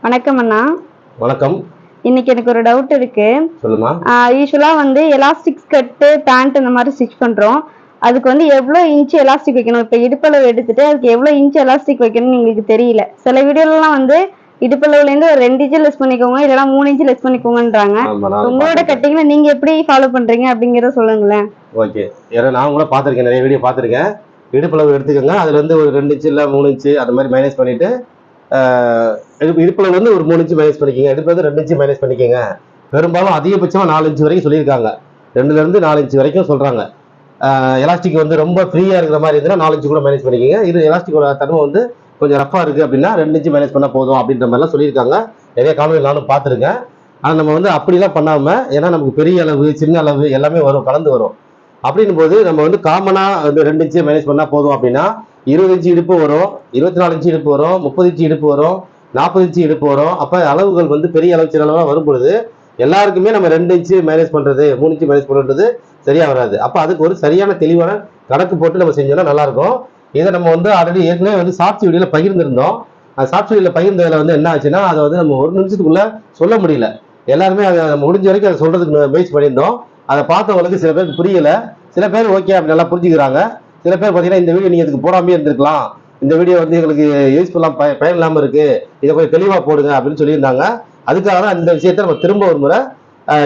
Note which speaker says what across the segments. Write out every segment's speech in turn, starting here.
Speaker 1: வணக்கம் அண்ணா.
Speaker 2: வணக்கம்.
Speaker 1: இன்னைக்கு எனக்கு ஒரு டவுட் இருக்கு.
Speaker 2: சொல்லுமா.
Speaker 1: யூஸ்வலா எலாஸ்டிக் ஸ்கர்ட் பேண்ட் இந்த மாதிரி ஸ்டிச் பண்றோம். அதுக்கு எவ்வளவு இன்ச் எலாஸ்டிக் வைக்கணும்? இப்ப இடுப்பளவு எடுத்துட்டு அதுக்கு எவ்வளவு இன்ச் எலாஸ்டிக் வைக்கணும்னு எங்களுக்கு தெரியல. சில வீடியோலாம் இடுப்பளவுல இருந்து ஒரு 2 இன்ச் லெஸ் பண்ணிக்கோங்க, இல்லைன்னா 3 இன்ச் லெஸ் பண்ணிக்கோங்கன்றாங்க. உங்களோட கட்டிங்ல நீங்க எப்படி ஃபாலோ பண்றீங்க அப்படிங்கறத சொல்லுங்களேன்.
Speaker 2: ஓகே. ஏன்னா நான் கூட பாத்திருக்கேன், நிறைய வீடியோ பாத்திருக்கேன். இடுப்பளவு எடுத்துக்கோங்க, அதுல இருந்து ஒரு 2 இன்ச் இல்ல 3 இன்ச் அது மாதிரி மைனஸ் பண்ணிட்டு இடுப்பளவு ஒரு 3 இன்ச் மைனஸ் பண்ணிக்கோங்க, இடுப்பு 2 இன்ச் மைனஸ் பண்ணிக்கோங்க. பெரும்பாலும் அதிகபட்சமா 4 இன்ச் வரைக்கும் சொல்லியிருக்காங்க. 2ல இருந்து 4 இன்ச் வரைக்கும் சொல்றாங்க. எலாஸ்டிக் ரொம்ப ஃப்ரீயா இருக்கிற மாதிரி இருந்தா 4 இன்ச் கூட மைனஸ் பண்ணிக்கோங்க. இது எலாஸ்டிக்கோட தன்மை கொஞ்சம் ரஃபா இருக்கு அப்படின்னா 2 இன்ச் மைனஸ் பண்ணா போதும் அப்படின்ற மாதிரிலாம் சொல்லியிருக்காங்க. நிறைய காணொலிகள் நானும் பார்த்துருக்கேன். ஆனால் நம்ம அப்படிலாம் பண்ணாம, ஏன்னா நமக்கு பெரிய அளவு சின்ன அளவு எல்லாமே வரும், கலந்து வரும். அப்படின்னும் போது நம்ம காமனா 2 இன்ச் மைனஸ் பண்ணா போதும் அப்படின்னா 20 இன்ச் இடுப்பு வரும், 24 இன்ச் இடுப்பு வரும், 30 இன்ச் இடுப்பு வரும், 40 இன்ச் இடுப்பு வரும். அப்ப அளவுகள் பெரிய அளவு சின்ன அளவா வரும் பொழுது எல்லாருக்குமே நம்ம 2 இன்ச் மைனஸ் பண்றது 3 இன்ச் மைனஸ் பண்றது சரியா வராது. அப்ப அதுக்கு ஒரு சரியான தெளிவான கணக்கு போட்டு நம்ம செஞ்சோம்னா நல்லா இருக்கும். இதை நம்ம ஆல்ரெடி ஏற்கனவே ஷார்ட்ஸ் வீடியோல பகிர்ந்திருந்தோம். அந்த ஷார்ட்ஸ் வீடியோல பகிர்ந்ததுல என்ன ஆச்சுன்னா அதை நம்ம ஒரு நிமிஷத்துக்குள்ள சொல்ல முடியல. எல்லாருமே அதை நம்ம முடிஞ்ச வரைக்கும் அதை சொல்றதுக்கு முயற்சி பண்ணியிருந்தோம். அதை பார்த்தவங்களுக்கு சில பேருக்கு புரியல, சில பேர் ஓகே அப்படி நல்லா புரிஞ்சுக்கிறாங்க. சில பேர் பார்த்தீங்கன்னா இந்த வீடியோ நீங்க இதுக்கு போடாமே இருந்திருக்கலாம், இந்த வீடியோ எங்களுக்கு யூஸ்ஃபுல்லா பயன் இல்லாம இருக்கு, இதை கொஞ்சம் தெளிவா போடுங்க அப்படின்னு சொல்லியிருந்தாங்க. அதுக்காக தான் இந்த விஷயத்த நம்ம திரும்ப ஒரு முறை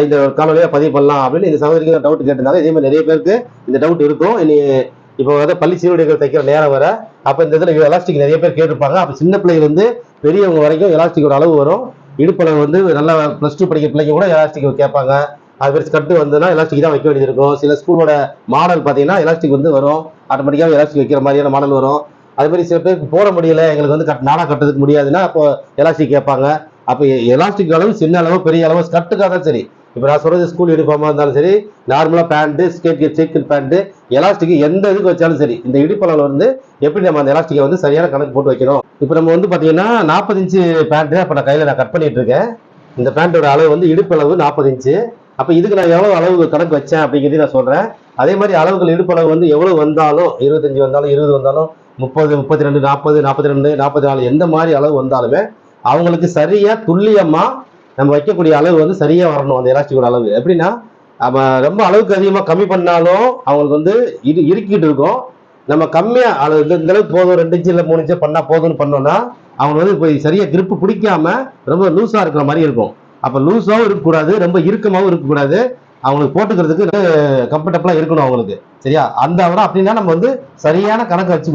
Speaker 2: இந்த காணொலியா பதிவு பண்ணலாம் அப்படின்னு இந்த சகோதரிக்கு டவுட் கேட்டிருந்தாங்க. இதே மாதிரி நிறைய பேருக்கு இந்த டவுட் இருக்கும். இனி இப்போ பள்ளி சீருடைகள் தைக்கிற நேரம் வர அப்போ இந்த இதில் எலாஸ்டிக் நிறைய பேர் கேட்டிருப்பாங்க. அப்போ சின்ன பிள்ளைங்க பெரியவங்க வரைக்கும் எலாஸ்டிக்கோட அளவு வரும். இடுப்பளவு நல்லா +2 படிக்கிற பிள்ளைங்க கூட எலாஸ்டிக் கேட்பாங்க. அது பேர் ஸ்கர்ட் எலாஸ்டிக் தான் வைக்க வேண்டியது இருக்கும். சில ஸ்கூலோட மாடல் பார்த்தீங்கன்னா எலாஸ்டிக் வரும், ஆட்டோமேட்டிக்காக எலாஸ்டிக் வைக்கிற மாதிரியான மாடல் வரும். அது மாதிரி சில பேருக்கு போட முடியல, எங்களுக்கு நாடா கட்டுறதுக்கு முடியாதுன்னா அப்போ எலாஸ்டிக் கேட்பாங்க. அப்போ எலாஸ்டிக் அளவு சின்ன அளவு பெரிய அளவு ஸ்கர்ட்டுக்காக தான் சரி. இப்போ நான் சொல்றது ஸ்கூல் யூனிஃபார்மா இருந்தாலும் சரி, நார்மலா பேண்ட் செக் பேண்ட் எலாஸ்டிக் எந்த இதுக்கு வச்சாலும் சரி, இந்த இடுப்பளவுல எப்படி நம்ம அந்த எலாஸ்டிக்கை சரியான கணக்கு போட்டு வைக்கணும். இப்போ நம்ம பாத்தீங்கன்னா 40 இன்ச்சு பேண்ட் அப்ப நான் கையில கட் பண்ணிட்டு இருக்கேன். இந்த பேண்டோட அளவு இடுப்பளவு 40 இன்ச்சு. அப்ப இதுக்கு நான் எவ்வளவு அளவு கணக்கு வச்சேன் அப்படிங்கிறதையும் நான் சொல்றேன். அதே மாதிரி அளவுகள் இடுப்பளவு எவ்வளவு வந்தாலும் 25 வந்தாலும் 20 வந்தாலும் 30 32 40 42 44 எந்த மாதிரி அளவு வந்தாலுமே அவங்களுக்கு சரியா துல்லியமா நம்ம வைக்கக்கூடிய அளவு சரியா வரணும். அந்த எலாஸ்டிக்கோட அளவு எப்படின்னா, நம்ம ரொம்ப அளவுக்கு அதிகமா கம்மி பண்ணாலும் அவங்களுக்கு இது இறுக்கிட்டு இருக்கும். நம்ம கம்மியா அளவு இந்த அளவுக்கு போதும் 2 இன்ச்சு இல்ல 3 இன்ச்சு பண்ணா போதும்னு பண்ணோம்னா அவங்க போய் சரியா கிரிப்பு பிடிக்காம ரொம்ப லூஸா இருக்கிற மாதிரி இருக்கும். அப்ப லூஸாவும் இருக்கக்கூடாது, ரொம்ப இறுக்கமாவும் இருக்கக்கூடாது. அவங்களுக்கு போட்டுக்கிறதுக்கு கம்ஃபர்டபுளா இருக்கணும் அவங்களுக்கு. சரியா? அந்த அவரம் அப்படின்னா நம்ம சரியான கணக்கு வச்சு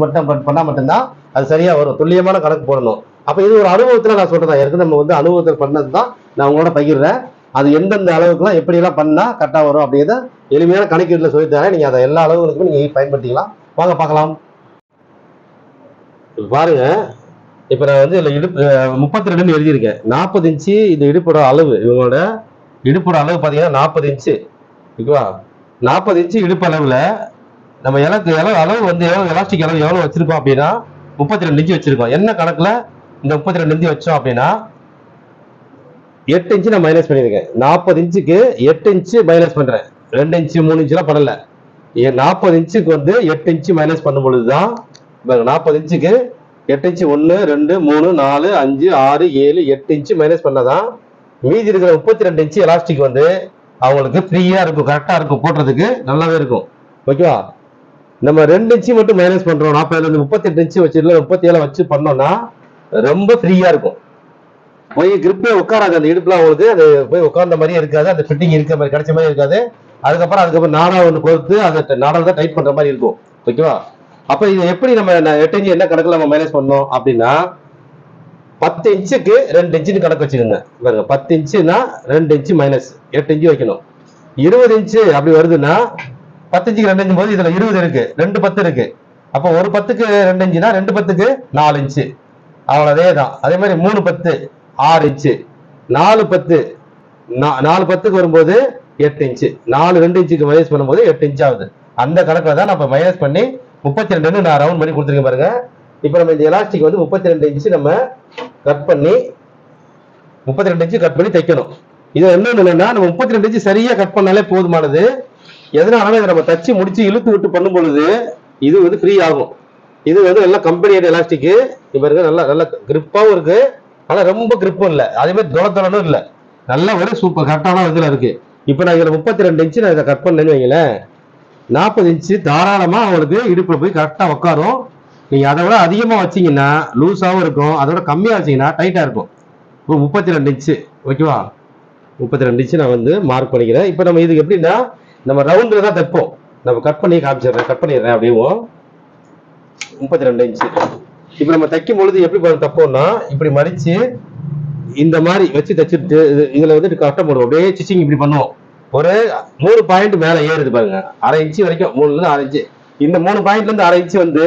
Speaker 2: பண்ணா மட்டும்தான் அது சரியா வரும். துல்லியமான கணக்கு போடணும். அப்ப இது ஒரு அனுபவத்துல நான் சொல்றேன். ஏற்கனவே நம்ம அனுபவத்தில் பண்ணதுதான் நான் உங்களோட பகிர்றேன். அது எந்தெந்த அளவுக்குலாம் எப்படி எல்லாம் பண்ணா கரெக்டா வரும் அப்படிங்கிறத எளிமையான கணக்கீட்டுல சொல்லித்தரேன். நீங்க அதை எல்லா அளவுகளுக்குமே நீங்க பயன்படுத்திக்கலாம். வாங்க பார்க்கலாம். பாருங்க, இப்ப நான் இதுல இடுப்பு 32 எழுதியிருக்கேன். 40 இன்ச்சு இந்த இடுப்போட அளவு. இவங்களோட இடுப்போட அளவு பாத்தீங்கன்னா 40 இன்ச்சு. ஓகேவா? 40 இன்ச்சு இடுப்பு அளவுல நம்ம அளவு எலாஸ்டிக் அளவு எவ்வளவு வச்சிருக்கோம் அப்படின்னா 32 இன்ச்சு வச்சிருக்கோம். என்ன கணக்குல இந்த 32 இன்ச்சு வச்சோம் அப்படின்னா 8 இன்ச்சு நான் மைனஸ் பண்ணிருக்கேன். 40 இன்ச்சுக்கு 8 இன்ச்சு மைனஸ் பண்றேன். 2 இன்ச்சு 3 இன்ச்சு எல்லாம் பண்ணல. 40 இன்ச்சுக்கு 8 இன்ச்சு மைனஸ் பண்ணும் பொழுதுதான் 40 இன்ச்சுக்கு 8 இன்ச்சு 1 2 3 4 5 6 7 8 இன்ச்சு மைனஸ் பண்ணதான் மீதி இருக்கிற 32 இன்ச்சு எலாஸ்டிக் அவங்களுக்கு ஃப்ரீயா இருக்கும், கரெக்டா இருக்கும், போடுறதுக்கு நல்லாவே இருக்கும். ஓகேவா? நம்ம 2 இன்ச்சு மட்டும் மைனஸ் பண்றோம். 40 38 இன்ச்சு வச்சிருக்கோம், 37 வச்சு பண்ணோம்னா ரொம்ப ஃப்ரீயா இருக்கும். போய் கிரிப்பே உட்காராது. அந்த இடுப்புல அவங்களுக்கு அது போய் உட்கார்ந்த மாதிரியே இருக்காது, அந்த ஃபிட்டிங் இருக்க மாதிரி கிடைச்ச மாதிரி இருக்காது. அதுக்கப்புறம் நாடா ஒன்று கொடுத்து அந்த நாடால தான் டைட் பண்ற மாதிரி இருக்கும். ஓகேவா? அப்ப இது எப்படி நம்ம 8 இன்ச்சு என்ன கணக்குல நம்ம மைனஸ் பண்ணோம் அப்படின்னா 10 இன்ச்சுக்கு 2 இன்ச்சுன்னு கணக்கு வச்சுக்கோங்க. 10 இன்ச்சுனா 2 இன்ச்சு மைனஸ் 8 இன்ச்சு வைக்கணும். 20 இன்ச்சு அப்படி வருதுன்னா 10 இன்ச்சுக்கு 2 இன்ச்சு போது இதுல 20 இருக்கு, 2 10 இருக்கு. அப்போ ஒரு 10க்கு 2 இன்ச்சுனா 2 10க்கு 4 இன்ச்சு. அவ்வளவு தான். அதே மாதிரி 3 10 6 இன்ச்சு, 4 10 4 10க்கு வரும்போது 8 இன்ச்சு, 4 2 இன்ச்சுக்கு மைனஸ் பண்ணும்போது 8 இன்ச்சு ஆகுது. அந்த கணக்குல தான் நம்ம மைனஸ் பண்ணி 32 நான் ரவுண்ட் பண்ணி கொடுத்துருக்கேன் பாருங்க. இப்ப நம்ம இந்த எலாஸ்டிக் 32 இன்ச்சு நம்ம கட் பண்ணி 32 இன்ச்சு கட் பண்ணி தைக்கணும். இது என்னன்னா நம்ம 32 இன்ச்சு சரியா கட் பண்ணாலே போதுமானது. எதனால இதை நம்ம தச்சு முடிச்சு இழுத்து விட்டு பண்ணும் பொழுது இது ஃப்ரீ ஆகும். இது எல்லாம் கம்பெனியோட எலாஸ்டிக். பாருங்க, நல்லா கிரிப்பாவும் இருக்கு, ஆனா ரொம்ப கிரிப்பும் இல்லை, அதே மாதிரி தொலைத்தொலனும் இல்லை, நல்ல ஒரு சூப்பர் கரெக்டான இதுல இருக்கு. இப்போ நான் இதுல 32 இன்ச்சு நான் இதை கட் பண்ணேன்னு வைங்களேன், 40 இன்ச்சு தாராளமா அவங்களுக்கு இடுப்புல போய் கரெக்டா உட்காரும். நீங்க அதை விட அதிகமா வச்சீங்கன்னா லூஸாவும் இருக்கும், அதோட கம்மியா வச்சீங்கன்னா டைட்டா இருக்கும். இப்போ 32 இன்ச்சு ஓகேவா, 32 இன்ச்சு நான் வந்து மார்க் பண்ணிக்கிறேன். இப்போ நம்ம இதுக்கு எப்படின்னா நம்ம ரவுண்ட்ல தான் தைப்போம். நம்ம கட் பண்ணி காமிச்சிடுறேன், கட் பண்ணிடுறேன் அப்படியும் 32 இன்ச்சு. இப்போ நம்ம தைக்கும் பொழுது எப்படி தைப்போம்னா இப்படி மடிச்சு இந்த மாதிரி வச்சு தைச்சிட்டு இதுல வந்து கரெக்டாக போடுவோம், அப்படியே ஸ்டிச்சிங் இப்படி பண்ணுவோம். ஒரு 3 பாயிண்ட் மேல ஏறுது பாருங்க, அரை இன்ச்சு வரைக்கும், 3ல இருந்து 6 இன்ச்சு. இந்த 3 பாயிண்ட்ல இருந்து அரை இன்ச்சு வந்து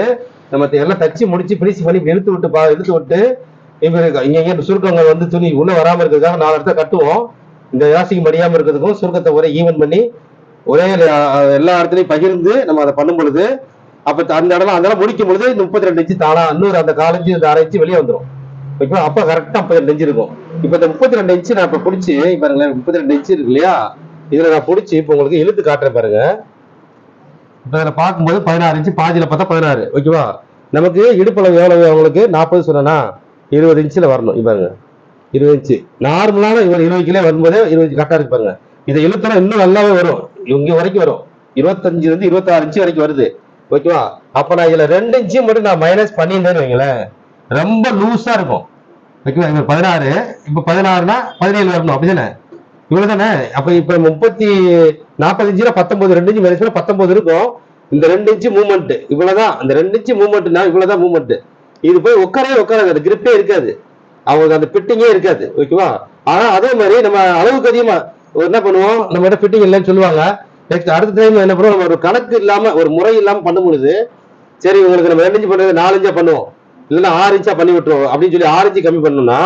Speaker 2: நம்ம எல்லாம் தச்சு முடிச்சு பினிஷ் பண்ணி இழுத்து விட்டு இப்ப இங்க சுருக்கங்கள் வந்து துணி உள்ள வராம இருக்கிறதுக்காக 4 இடத்துல கட்டுவோம். இந்த எலாஸ்டிக் மடியாம இருக்கிறதுக்கும் சுருக்கத்தை ஒரே ஈவன் பண்ணி ஒரே எல்லா இடத்துலையும் பகிர்ந்து நம்ம அதை பண்ணும் பொழுது அப்ப அந்த இடம் முடிக்கும் பொழுது இந்த 32 இன்ச்சு தானா இன்னொரு அந்த 4 இன்ச்சு இந்த அரை இன்ச்சு வெளியே வந்துடும். ஓகேவா, அப்ப கரெக்டா 52 இன்ச்சு இருக்கும். இப்ப இந்த 32 இன்ச்சு நான் இப்ப பிடிச்சி பாருங்களேன், 32 இன்ச்சு இருக்கு இல்லையா, இதுல நான் பிடிச்சி இப்ப உங்களுக்கு இழுத்து காட்டுறேன் பாருங்க. இப்ப இதுல பார்க்கும்போது 16 இன்ச்சு, பாதியில பார்த்தா 16. ஓகேவா, நமக்கு இடுப்பளவு எவ்வளவு, அவங்களுக்கு 40 சொன்னா 20 இன்ச்சுல வரணும். பாருங்க 20 இன்ச்சு நார்மலான 20 கிலோ வரும்போது 20 கரெக்டா இருக்கு பாருங்க. இதை இழுத்தனா இன்னும் நல்லாவே வரும், இங்க வரைக்கும் வரும், 25 இருந்து 26 இன்ச்சு வரைக்கும் வருது. ஓகேவா, அப்ப நான் இதுல 2 இன்ச்சு மட்டும் நான் மைனஸ் பண்ணியிருந்தேன்னு வைங்களேன், ரொம்ப லூஸா இருக்கும். ஓகேவா, இப்ப 16, இப்ப 16னா 17 வரணும், அப்படிதானே, இவ்வளவுதானே. அப்ப இப்ப 40 இன்ச்சுல 19, 2 இன்ச்சு மைனஸ் 19 இருக்கும். இந்த 2 இன்ச்சு மூவ்மெண்ட் இவ்வளவுதான், அந்த 2 இன்ச்சு மூவ்மெண்ட்னா இவ்வளவுதான் மூவ்மெண்ட். இது போய் உட்காராது, அந்த கிரிப்பே இருக்காது, அவங்களுக்கு அந்த ஃபிட்டிங்கே இருக்காது. ஓகேவா, ஆனா அதே மாதிரி நம்ம அளவுக்கு அதிகமா என்ன பண்ணுவோம், நம்ம கிட்ட ஃபிட்டிங் இல்லைன்னு சொல்லுவாங்க. நெக்ஸ்ட் அடுத்த டைம் என்ன பண்ணுவோம், நம்ம ஒரு கணக்கு இல்லாம ஒரு முறை இல்லாம பண்ணும் பொழுது சரி உங்களுக்கு நம்ம 2 இன்ச்சு பண்றது 4 இன்ச்சா பண்ணுவோம், இல்லைன்னா 6 இன்ச்சா பண்ணி விட்டுருவோம் அப்படின்னு சொல்லி 6 இன்ச்சு கம்மி பண்ணணும்னா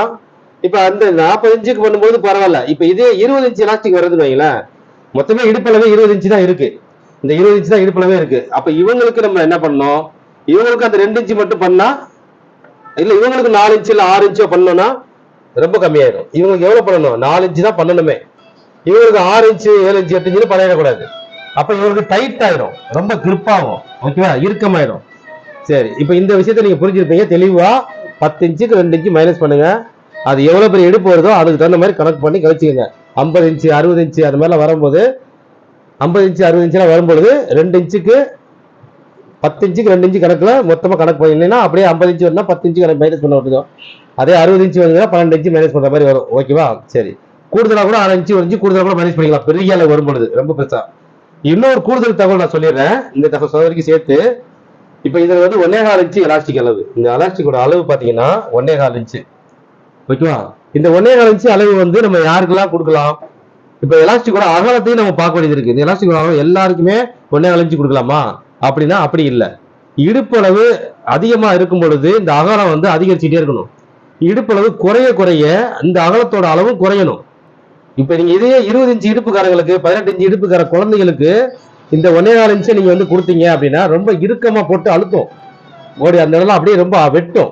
Speaker 2: இப்ப அந்த 40 இன்ச்சுக்கு பண்ணும்போது பரவாயில்ல. இப்ப இதே 20 இன்ச்சு எலாஸ்டிக் வருதுன்னு வைங்களேன், மொத்தமே இடுப்பளவே 20 இன்ச்சு தான் இருக்கு, இந்த 20 இன்ச்சு தான் இடுப்பளவே இருக்கு. அப்ப இவங்களுக்கு நம்ம என்ன பண்ணோம், இவங்களுக்கு அந்த 2 இன்ச்சு மட்டும் பண்ணா இல்ல, இவங்களுக்கு 4 இன்ச்சு இல்ல 6 இன்ச்சோ பண்ணணும்னா ரொம்ப கம்மியாயிடும். இவங்களுக்கு எவ்வளவு பண்ணணும், 4 இன்ச்சு தான் பண்ணணுமே. இவங்களுக்கு 6 இன்ச்சு 7 இன்ச்சு 8 இன்ச்சு பண்ணிடக்கூடாது. அப்ப இவங்களுக்கு டைட் ஆயிடும், ரொம்ப கிரிப் ஆகும். ஓகேவா, இறுக்கமாயிடும். சரி, இப்ப இந்த விஷயத்த நீங்க புரிஞ்சிருப்பீங்க தெளிவா. 10 இன்ச்சுக்கு 2 இன்ச்சு மைனஸ் பண்ணுங்க, அது எவ்வளவு பெரிய இடுப்பு வருதோ அதுக்கு தகுந்த மாதிரி கணக்கு பண்ணி கழிச்சுக்கோங்க. 50 இன்ச்சு 60 இன்ச்சு அது மாதிரிலாம் வரும்போது 50 இன்ச்சு 60 இன்ச்சுலாம் வரும்பொழுது 2 இன்ச்சுக்கு 10 இன்ச்சுக்கு 2 இன்ச்சு கணக்குல மொத்தமா கணக்கு பண்ணீங்கன்னா அப்படியே 50 இன்ச்சு வரும்னா 10 இன்ச்சு கணக்கு மைனஸ் பண்ண வருதோ, அதே 60 இன்ச்சு வருதுன்னா 12 இன்ச்சு மைனஸ் பண்ற மாதிரி வரும். ஓகேவா, சரி, கூடுதலா கூட 6 இன்ச்சு 1 இன்ச்சு கூடுதலா கூட மைனஸ் பண்ணிக்கலாம் பெரிய அளவு வரும்பொழுது, ரொம்ப பெருசா. இன்னொரு கூடுதல் தகவல் நான் சொல்லிடுறேன் இந்த தகவல் சேர்த்து. இப்ப இதுல வந்து 1.25 இன்ச்சு எலாஸ்டிக் அளவு, இந்த எலாஸ்டிக்கோட அளவு பாத்தீங்கன்னா 1.25 இன்ச்சு. ஓகேவா, இந்த 1.25 இன்ச்சு அளவு வந்து நம்ம யாருக்கெல்லாம் கொடுக்கலாம், இப்ப எலாஸ்டிக்கோட அகலத்தையும் நம்ம பார்க்க வேண்டியது இருக்கு. இந்த எலாஸ்டிக் அகலம் எல்லாருக்குமே 1.25 இன்ச்சு கொடுக்கலாமா அப்படின்னா அப்படி இல்லை. இடுப்பளவு அதிகமா இருக்கும் பொழுது இந்த அகலம் வந்து அதிகரிச்சுட்டே இருக்கணும், இடுப்பளவு குறைய குறைய இந்த அகலத்தோட அளவும் குறையணும். இப்ப நீங்க இதே 20 இன்ச்சு இடுப்புக்காரங்களுக்கு 18 இன்ச்சு இடுப்புக்கார குழந்தைகளுக்கு இந்த 1.25 இன்ச்சு நீங்க வந்து கொடுத்தீங்க அப்படின்னா ரொம்ப இறுக்கமா போட்டு அழுத்தும் ஓடி, அந்த இடம்லாம் அப்படியே ரொம்ப வெட்டும்.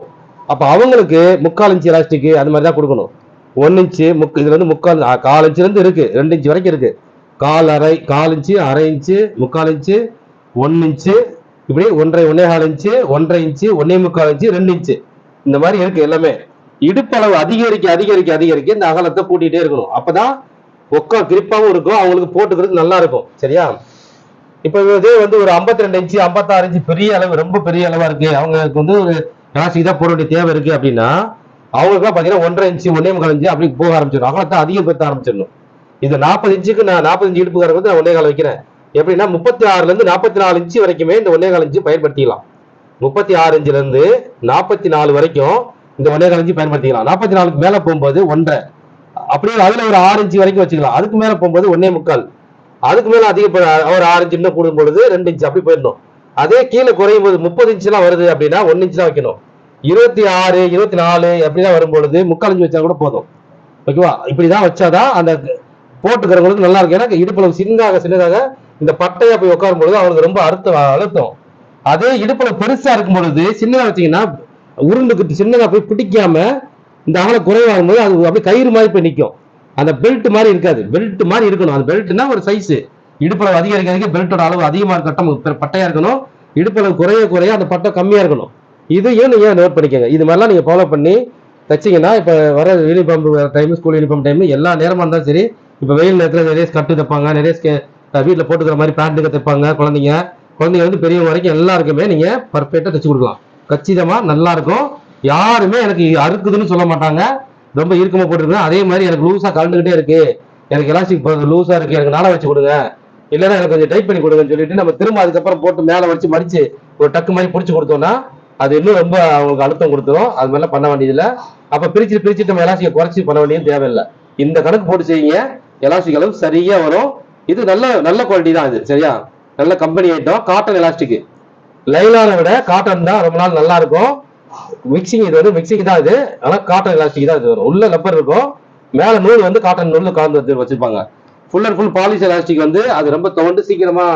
Speaker 2: அப்ப அவங்களுக்கு 3/4 இன்ச்சு எலாஸ்டிக் அது மாதிரி தான் கொடுக்கணும். 1 இன்ச்சு இதுல வந்து 4 இன்ச்சுல இருந்து இருக்கு 2 இன்ச்சு வரைக்கும் இருக்கு, 4 இன்ச்சு, அரை இன்ச்சு, 3/4 இன்ச்சு, 1 இன்ச்சு, இப்படி 1.5 இன்ச்சு, 1.5 இன்ச்சு, 1.25 இன்ச்சு, 2 இன்ச்சு, இந்த மாதிரி இருக்கு எல்லாமே. இடுப்பளவு அதிகரிக்க அதிகரிக்க அதிகரிக்க இந்த அகலத்தை கூட்டிகிட்டே இருக்கணும், அப்பதான் கிரிப்பாவும் இருக்கும், அவங்களுக்கு போட்டுக்கிறது நல்லா இருக்கும். சரியா, இப்ப இதே வந்து ஒரு 52 இன்ச்சு 56 இன்ச்சு பெரிய அளவு, ரொம்ப பெரிய அளவா இருக்கு, அவங்களுக்கு வந்து ஒரு எலாஸ்டிக் தான் போட வேண்டிய தேவை இருக்கு அப்படின்னா அவங்களுக்குலாம் பாத்தீங்கன்னா 1.5 இன்ச்சு 1.25 இன்ச்சு அப்படி போக ஆரம்பிச்சிடும், அகலத்தை அதிகப்படுத்த ஆரம்பிச்சிடணும். இது 40 இன்ச்சுக்கு நான் 45 இன்ச்சு இடுப்புக்காரங்க வந்து நான் 1.25 வைக்கிறேன். எப்படின்னா 36ல இருந்து 44 இன்ச்சு வரைக்குமே இந்த 1.25 இன்ச்சு பயன்படுத்திக்கலாம். 36 இன்ச்சுல இருந்து 44 வரைக்கும் இந்த 1.25 இன்ச்சு பயன்படுத்திக்கலாம். 44க்கு மேல போகும்போது 1.5, அப்படியே அதுல ஒரு 6 இன்ச்சு வரைக்கும் வச்சுக்கலாம். அதுக்கு மேல போகும்போது 1.25, அதுக்கு மேல அதிக ஒரு 6 இன்ச்சு இன்னும் கூடும் பொழுது 2 இன்ச்சு அப்படி போயிடணும். அதே கீழே குறையும் போது 30 இன்ச்சு எல்லாம் வருது அப்படின்னா 1 இன்ச்சு தான் வைக்கணும். 26 24 அப்படிதான் வரும்பொழுது 3/4 இன்ச்சு வச்சா கூட போதும். ஓகேவா, இப்படிதான் வச்சாதான் அந்த போட்டுக்கிறவங்களுக்கு நல்லா இருக்கு. ஏன்னா இடுப்பளவு சின்னதாக சின்னதாக இந்த பட்டையா போய் உட்காரும் பொழுது அவங்களுக்கு ரொம்ப அழுத்தம். அதே இடுப்பளவு பெருசா இருக்கும் பொழுது சின்னதா வச்சீங்கன்னா உருண்டுக்கிட்டு சின்னதா போய் பிடிக்காம இந்த அகலம் குறைவாகும் போது அது அப்படியே கயிறு மாதிரி போய் நிற்கும், அந்த பெல்ட் மாதிரி இருக்காது, பெல்ட் மாதிரி இருக்கணும். அந்த பெல்ட்னா ஒரு சைஸ், இடுப்பளவு அதிகரிக்க பெல்ட்டோட அளவு அதிகமா இருக்கட்டும், பட்டையா இருக்கணும். இடுப்பளவு குறைய குறைய அந்த பட்டை கம்மியா இருக்கணும். இதையும் நீங்க நோட் பண்ணிக்கோங்க. இது மாதிரிலாம் நீங்க ஃபாலோ பண்ணி தைச்சிங்கன்னா இப்போ வர uniform time, school uniform time எல்லா நேரமாக இருந்தாலும் சரி, இப்போ வெயில் நேரத்தில் நிறைய ஸ்கர்ட்டு தைப்பாங்க, நிறைய வீட்டில் போட்டுக்கிற மாதிரி பேண்ட்டுங்க தைப்பாங்க. குழந்தைங்க வந்து பெரியவங்க வரைக்கும் எல்லாருக்குமே நீங்கள் பர்ஃபெக்டாக தைச்சு கொடுக்கலாம். கச்சிதமாக நல்லா இருக்கும். யாருமே எனக்கு அறுக்குதுன்னு சொல்ல மாட்டாங்க. ரொம்ப இறுக்கமாக போட்டுருக்கேன். அதே மாதிரி எனக்கு லூஸாக கலந்துக்கிட்டே இருக்கு, எனக்கு எலாஸ்டிக் லூஸாக இருக்கு, எனக்கு நாளை வச்சு கொடுங்க, இல்லைன்னா எனக்கு கொஞ்சம் டைட் பண்ணி கொடுங்கன்னு சொல்லிட்டு நம்ம திரும்ப அதுக்கப்புறம் போட்டு மேலே வச்சு மடிச்சு ஒரு டக்கு மாதிரி பிடிச்சி கொடுத்தோம்னா அது இன்னும் ரொம்ப அவங்களுக்கு அழுத்தம் கொடுத்துரும். அது மாதிரிலாம் பண்ண வேண்டியதில்லை. அப்போ பிரிச்சுட்டு நம்ம எலாஸ்டிக்கை குறைச்சி பண்ண வேண்டியது தேவையில்லை. இந்த கணக்கு போட்டு செய்யுங்க, எலாஸ்டிக் அளவு சரியா வரும். இது நல்ல குவாலிட்டி தான். இது சரியா நல்ல கம்பெனி ஐட்டம். காட்டன் எலாஸ்டிக், லைலானை விட காட்டன் தான் ரொம்ப நாள் நல்லா இருக்கும். மிக்சிங் இது வந்து மிக்சிங் தான் இது, ஆனால் காட்டன் எலாஸ்டிக் தான் இது வரும். உள்ள லப்பர் இருக்கும், மேல நூல் வந்து காட்டன் நூல் கலந்து வச்சிருப்பாங்க. Full and full polish elastic வந்து அது ரொம்ப துவண்டு சீக்கிரமா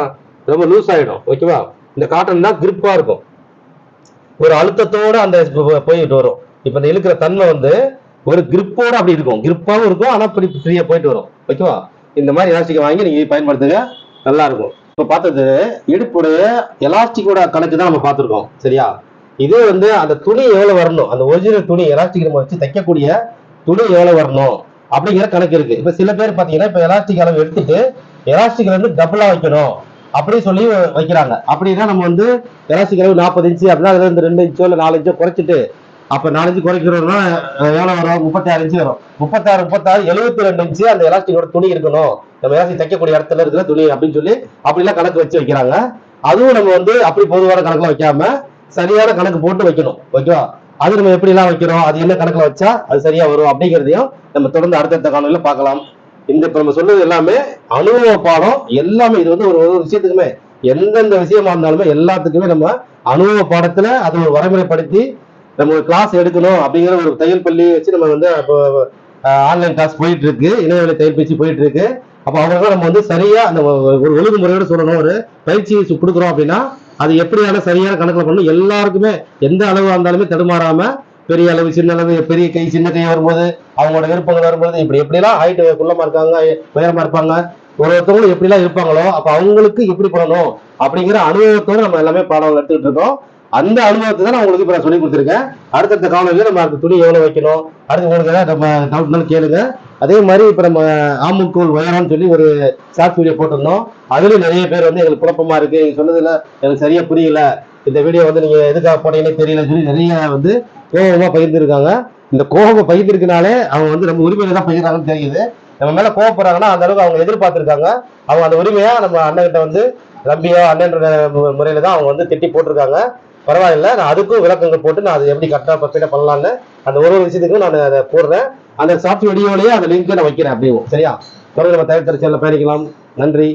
Speaker 2: ரொம்ப லூஸ் ஆயிடும். ஓகேவா? இந்த காட்டன் தான் கிரிப்பா இருக்கும், ஒரு அழுத்தத்தோட அந்த போயிட்டு வரும். இப்ப இந்த இழுக்கிற தன்மை வந்து ஒரு கிரிப்போட அப்படி இருக்கும், கிரிப்பாவும் இருக்கும், ஆனா இப்படி ஃப்ரீயா போயிட்டு வரும். ஓகேவா? இந்த மாதிரி எலாஸ்டிக் வாங்கி நீங்க பயன்படுத்துங்க, நல்லா இருக்கும். இப்ப பார்த்தது இடுப்புடைய எலாஸ்டிக்கோட கணக்கு தான் நம்ம பார்த்துருக்கோம். சரியா? இதே வந்து அந்த துணி எவ்வளவு வரணும், அந்த ஒரிஜினல் துணி எலாஸ்டிக் நம்ம வச்சு தைக்கக்கூடிய துணி எவ்வளவு வரணும் அப்படிங்கிற கணக்கு இருக்கு. இப்ப சில பேர் பாத்தீங்கன்னா இப்ப எலாஸ்டிக் அளவு எடுத்துட்டு எலாஸ்டிக் வந்து டபுளா வைக்கணும் அப்படின்னு சொல்லி வைக்கிறாங்க. அப்படின்னா நம்ம வந்து எலாஸ்டிக் அளவு 40 இன்ச்சு அப்படின்னா அதுல இருந்து 2 இன்ச்சோ இல்லை 4 இன்ச்சோ குறைச்சிட்டு, அப்ப 4 இன்ச்சு குறைக்கிறோம்னா எவ்வளவு வரும்? 36 இன்ச்சு வரும். 36 72 இன்ச்சு அந்த எலாஸ்டிக்கோட துணி இருக்கணும், நம்ம எலாஸ்டிக் தைக்கக்கூடிய இடத்துல இருக்கிற துணி அப்படின்னு சொல்லி அப்படிலாம் கணக்கு வச்சு வைக்கிறாங்க. அதுவும் நம்ம வந்து அப்படி பொதுவான கணக்குல வைக்காம சரியான கணக்கு போட்டு வைக்கணும். ஓகேவா? அது நம்ம எப்படி எல்லாம் வைக்கிறோம், அது என்ன கணக்குல வச்சா அது சரியா வரும் அப்படிங்கிறதையும் நம்ம தொடர்ந்து அடுத்தடுத்த காணொலியில பார்க்கலாம். இந்த இப்ப நம்ம சொல்றது எல்லாமே அனுபவ பாடம். எல்லாமே இது வந்து ஒரு விஷயத்துக்குமே, எந்தெந்த விஷயமா இருந்தாலுமே எல்லாத்துக்குமே நம்ம அனுபவ பாடத்துல அதை ஒரு வரைமுறைப்படுத்தி நம்ம ஒரு கிளாஸ் எடுக்கணும் அப்படிங்கிற ஒரு தையல் பள்ளி வச்சு நம்ம வந்து இப்போ ஆன்லைன் கிளாஸ் போயிட்டு இருக்கு, இணையவழி தையல் பயிற்சி போயிட்டு இருக்கு. அப்போ அவங்க நம்ம வந்து சரியா அந்த ஒரு ஒழுங்குமுறையோட சொல்லணும். ஒரு பயிற்சி கொடுக்குறோம் அப்படின்னா அது எப்படியான சரியான கணக்குல பண்ணணும். எல்லாருக்குமே எந்த அளவு இருந்தாலுமே தடுமாறாம, பெரிய அளவு சின்ன அளவு, பெரிய கை சின்ன கை வரும்போது, அவங்களோட விருப்பங்கள் வரும்போது, எப்படிலாம் ஹைட் குள்ளமா இருக்காங்க, உயரமா இருப்பாங்க, ஒருத்தவங்களும் எப்படிலாம் இருப்பாங்களோ அப்ப அவங்களுக்கு எப்படி பண்ணணும் அப்படிங்கிற அனுபவத்தோட நம்ம எல்லாமே பாடம் எடுத்துக்கிட்டு இருக்கோம். அந்த அனுபவத்தை தான் நான் உங்களுக்கு இப்ப நான் சொல்லி கொடுத்துருக்கேன். அடுத்தடுத்த காணொலியில நம்ம அடுத்த துணி எவ்வளவு வைக்கணும், அடுத்து உங்களுக்கு ஏதாவது நம்ம டவுட்னாலும் கேளுங்க. அதே மாதிரி இப்ப நம்ம ஆமுக்கூல் உயரம்னு சொல்லி ஒரு ஷார்ட் வீடியோ போட்டிருந்தோம். அதுலயும் நிறைய பேர் வந்து எங்களுக்கு குழப்பமா இருக்கு, நீங்க சொன்னதுல எனக்கு சரியா புரியல, இந்த வீடியோ வந்து நீங்க எதுக்காக போனீங்கன்னு தெரியலன்னு சொல்லி நிறைய வந்து கோபமா பகிர்ந்துருக்காங்க. இந்த கோபம் பகிர்ந்துருக்கனாலே அவங்க வந்து நம்ம உரிமையில தான் பகிர்றாங்கன்னு தெரியுது. நம்ம மேல கோவப்படுறாங்கன்னா அந்த அளவுக்கு அவங்க எதிர்பார்த்திருக்காங்க. அவங்க அந்த உரிமையா நம்ம அண்ணன் கிட்ட வந்து தம்பியோ அண்ணன்ற முறையில தான் அவங்க வந்து திட்டி போட்டிருக்காங்க. பரவாயில்ல, நான் அதுக்கும் விளக்கங்கள் போட்டு நான் அதை எப்படி கரெக்டா பர்ஃபெக்டா பண்ணலான்னு அந்த ஒரு விஷயத்துக்கும் நான் அதை போடுறேன். அந்த சாஃப்ட் வீடியோலயே அந்த லிங்க் நான் வைக்கிறேன். அப்படியும் சரியா? தொடர்ந்து நம்ம தயாரித்த சேனல்ல பயணிக்கலாம். நன்றி.